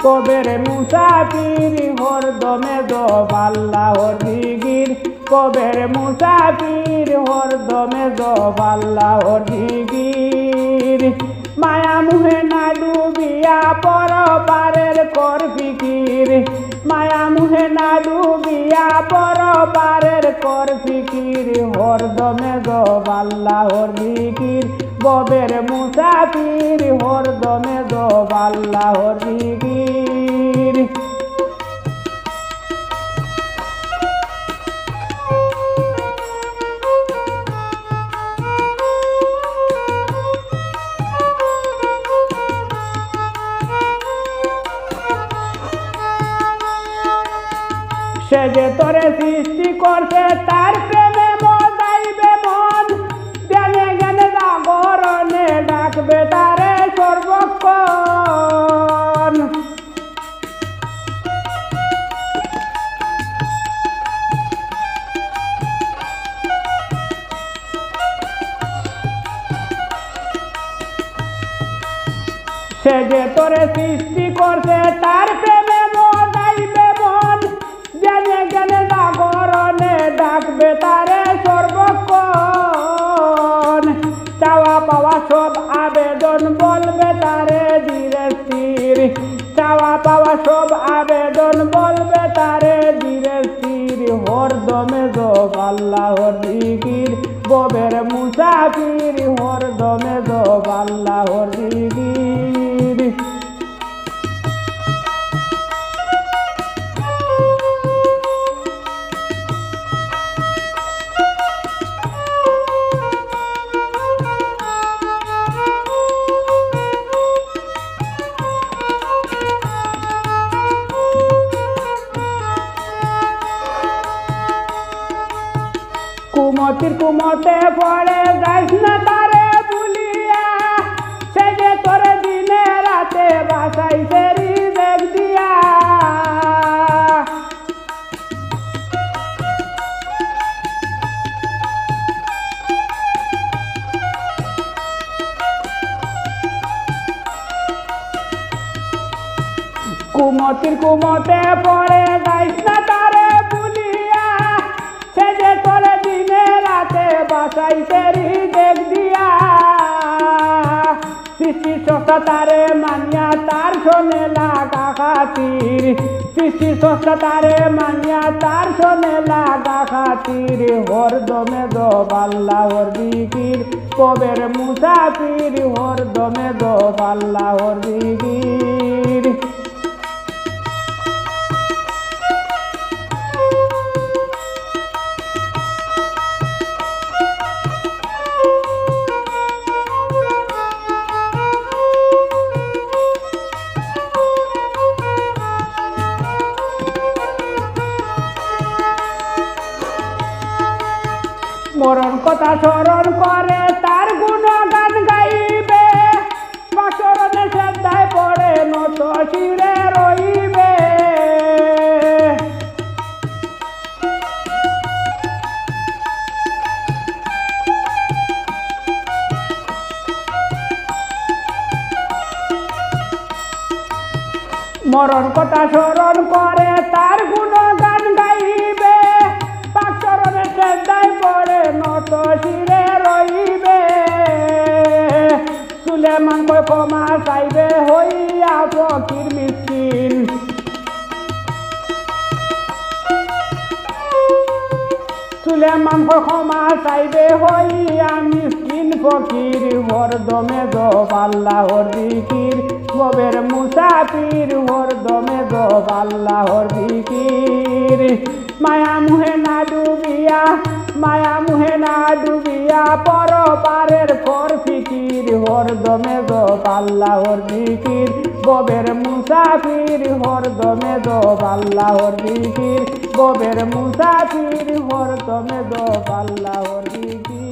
কবের মুসাফির হরদমে জপ আল্লাহর জিকির কবের মুসাফির হরদমে জপ আল্লাহর জিকির মায়া মুহে না ডুবিয়া পরপারের কর ফিকির মায়া মুহে না ডুবিয়া পরপারের কর ফিকির হরদমে জপ আল্লাহর জিকির কবের মুসাফির হরদমে জপ আল্লাহর জিকির সে যে তোরে সৃষ্টি করছে তার প্রেমে মজাইবে মন জ্ঞানে জ্ঞানে জাগরণে ডাকবে তারে সর্বক্ষণ সে যে তোরে সৃষ্টি করছে তার প্রেমে মজাইবে মন জ্ঞানে জ্ঞানে জাগরণে ডাকবে তারে সর্বক্ষণ চাওয়া পাওয়া সব আবেদন বলবে তারে ধীরে স্থির চাওয়া পাওয়া সব আবেদন বলবে তারে ধীরে স্থির হরদমে জপ আল্লাহর জিকির কবের মুসাফির হরদমে জপ আল্লাহর জিকির কুমতির কুমতে পড়ে যাইস না তারে ভুলিয়া সে যে তোরে দিনে রাতে বাসাইছে রিজেক দিয়া কুমতির কুমতে পড়ে যাইস না তারে ভুলিয়া সে যে তোরে দিনে রাতে বাসাইছে রিজেক দিয়া সৃষ্টি সস্তা তারে মানিয়া তার শোনে লাগা খাতির সৃষ্টি সস্তা তারে মানিয়া তার শোনে লাগা খাতির হরদমে জপ আল্লাহর জিকির কবের মুসাফির হরদমে জপ আল্লাহর জিকির মরণ কথা স্মরণ করে তার গুণগান গাইবে বাসরণে শ্রদ্ধায় পড়ে নত শিরে রইবে মরণ কথা স্মরণ করে তার গুণগান গাইবে বাসরণে শ্রদ্ধায় পড়ে নত শিরে রইবে সুলেমান কয় ক্ষমা চাইবে হইয়া ফকির মিসকিন সুলেমান কয় ক্ষমা চাইবে হইয়া মিসকিন ফকির হরদমে জপ আল্লাহর জিকির কবের মুসাফির হরদমে জপ আল্লাহর জিকির মায়া মুহে না ডুবিয়া মায়া মুহে না ডুবিয়া পরপারের কর ফিকির হরদমে জপ আল্লাহর জিকির কবের মুসাফির হরদমে জপ আল্লাহর জিকির কবের মুসাফির হরদমে জপ আল্লাহর জিকির।